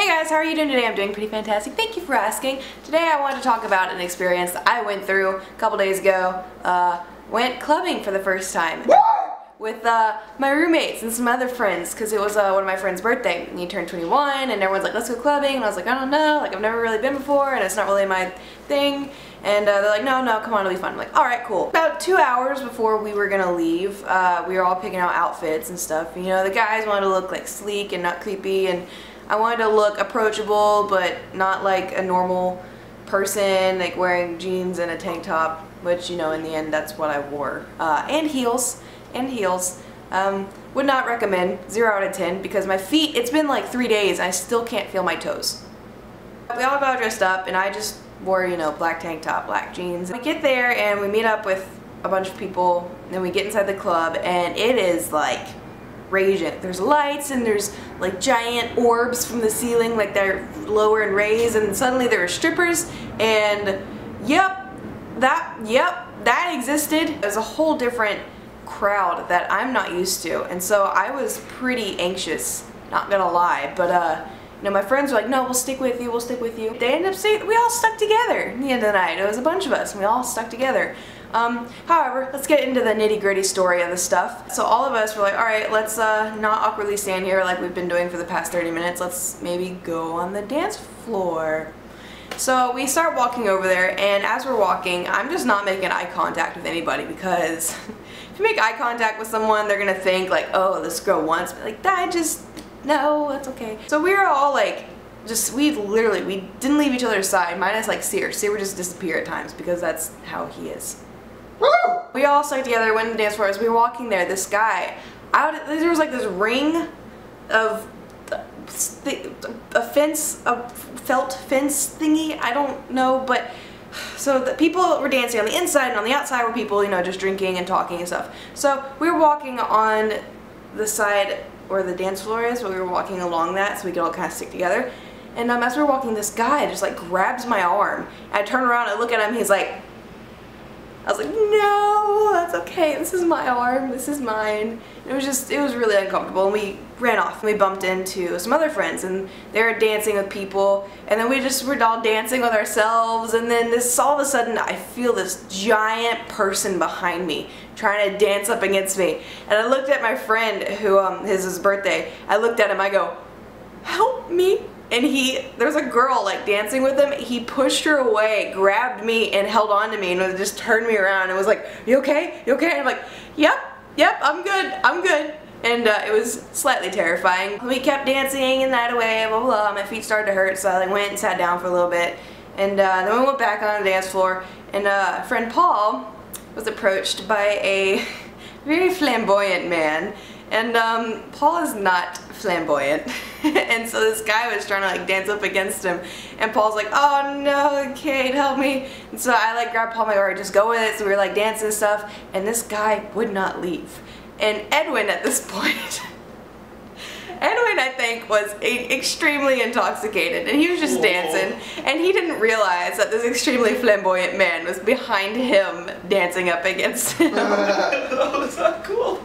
Hey guys, how are you doing today? I'm doing pretty fantastic. Thank you for asking. Today I want to talk about an experience that I went through a couple days ago. Went clubbing for the first time with my roommates and some other friends because it was one of my friend's birthday and he turned 21 and everyone's like, let's go clubbing, and I was like, I don't know, like I've never really been before and it's not really my thing, and they're like, no, come on, it'll be fun. I'm like, alright, cool. About 2 hours before we were gonna leave, we were all picking out outfits and stuff. You know, the guys wanted to look like sleek and not creepy, and I wanted to look approachable but not like a normal person, like wearing jeans and a tank top, which, you know, in the end that's what I wore. And heels. Would not recommend. 0 out of 10 because my feet, it's been like 3 days and I still can't feel my toes. We all got dressed up and I just wore, you know, black tank top, black jeans. We get there and we meet up with a bunch of people, and then we get inside the club and it is like raging. There's lights and there's like giant orbs from the ceiling, like they're lower and raised, and suddenly there are strippers, and that existed. It was a whole different crowd that I'm not used to, and so I was pretty anxious, not gonna lie, but you know, my friends were like, no, we'll stick with you, They ended up saying we all stuck together at the end of the night. It was a bunch of us and we all stuck together. However, let's get into the nitty-gritty story of the stuff. So all of us were like, alright, let's not awkwardly stand here like we've been doing for the past 30 minutes. Let's maybe go on the dance floor. So we start walking over there, and as we're walking, I'm just not making eye contact with anybody because if you make eye contact with someone, they're gonna think like, oh, this girl wants me. Like, that just, no, that's okay. So we were all like, we didn't leave each other's side, minus like Sear. Sear would just disappear at times because that's how he is. We all stuck together, went to the dance floor. As we were walking there, this guy, there was like this ring of a felt fence thingy, I don't know, but so the people were dancing on the inside, and on the outside were people, you know, just drinking and talking and stuff. So we were walking on the side where the dance floor is, but we were walking along that so we could all kind of stick together. And as we were walking, this guy just like grabs my arm. I turn around, I look at him, he's like, I was like, no, that's okay, this is my arm, this is mine. It was really uncomfortable, and we ran off. We bumped into some other friends, and they were dancing with people, and then we just were all dancing with ourselves, and then all of a sudden, I feel this giant person behind me trying to dance up against me. And I looked at my friend who, his birthday, I looked at him, I go, help me. And there was a girl like dancing with him. He pushed her away, grabbed me, and held on to me, and just turned me around and was like, you okay? You okay? And I'm like, yep, I'm good. And it was slightly terrifying. We kept dancing and that away, blah, blah, blah. My feet started to hurt, so I like went and sat down for a little bit. And then we went back on the dance floor, and friend Paul was approached by a very flamboyant man. And Paul is not flamboyant, and so this guy was trying to like dance up against him, and Paul's like, oh no, Kate, help me. And so I like grabbed Paul, I'm like, alright, just go with it. So we were like dancing and stuff, and this guy would not leave. And Edwin at this point, Edwin, I think, was extremely intoxicated, and he was just dancing, and he didn't realize that this extremely flamboyant man was behind him dancing up against him. That was not cool.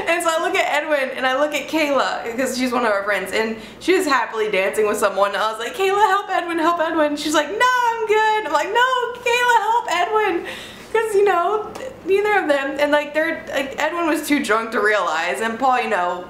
And so I look at Edwin and I look at Kayla, because she's one of our friends, and she was happily dancing with someone. I was like, Kayla, help Edwin, help Edwin. She's like, no, I'm good. I'm like, no, Kayla, help Edwin. Because, you know, neither of them, and like Edwin was too drunk to realize, and Paul, you know,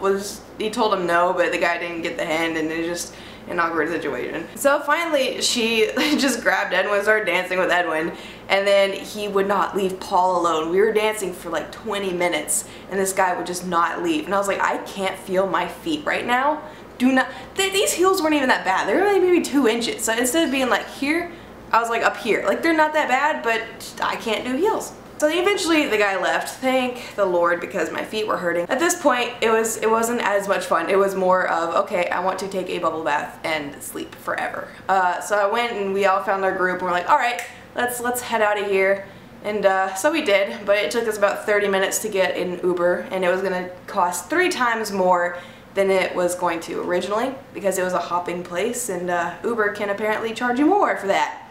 he told him no, but the guy didn't get the hint, and it was just an awkward situation. So finally, she just grabbed Edwin, started dancing with Edwin, and then he would not leave Paul alone. We were dancing for like 20 minutes, and this guy would just not leave. And I was like, I can't feel my feet right now. These heels weren't even that bad. They were only maybe 2 inches. So instead of being like here, I was like up here. Like, they're not that bad, but I can't do heels. So eventually the guy left, thank the Lord, because my feet were hurting. At this point, it wasn't as much fun. It was more of, okay, I want to take a bubble bath and sleep forever. So I went and we all found our group, and we're like, alright, let's head out of here. And so we did, but it took us about 30 minutes to get an Uber, and it was gonna cost 3 times more than it was going to originally, because it was a hopping place, and Uber can apparently charge you more for that.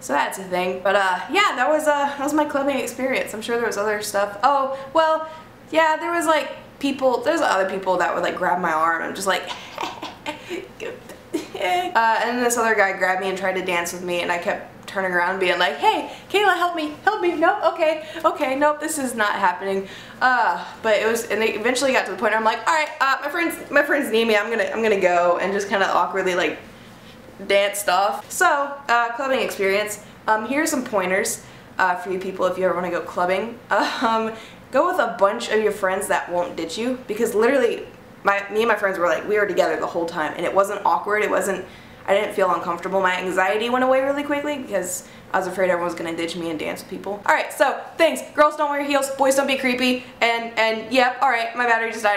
So that's a thing. But yeah, that was my clubbing experience. I'm sure there was other stuff. Oh, well, yeah, there was like there's other people that would like grab my arm and I'm just like And then this other guy grabbed me and tried to dance with me, and I kept turning around being like, hey, Kayla, help me, nope, okay, nope, this is not happening. But it was, and they eventually got to the point where I'm like, alright, my friends need me, I'm gonna go, and just kind of awkwardly like danced off. So, clubbing experience. Here's some pointers for you people if you ever want to go clubbing. Go with a bunch of your friends that won't ditch you, because literally me and my friends were like, we were together the whole time, and it wasn't awkward, I didn't feel uncomfortable. My anxiety went away really quickly because I was afraid everyone was gonna ditch me and dance with people. Alright, so thanks. Girls don't wear heels, boys don't be creepy, and yep, alright, my battery just died.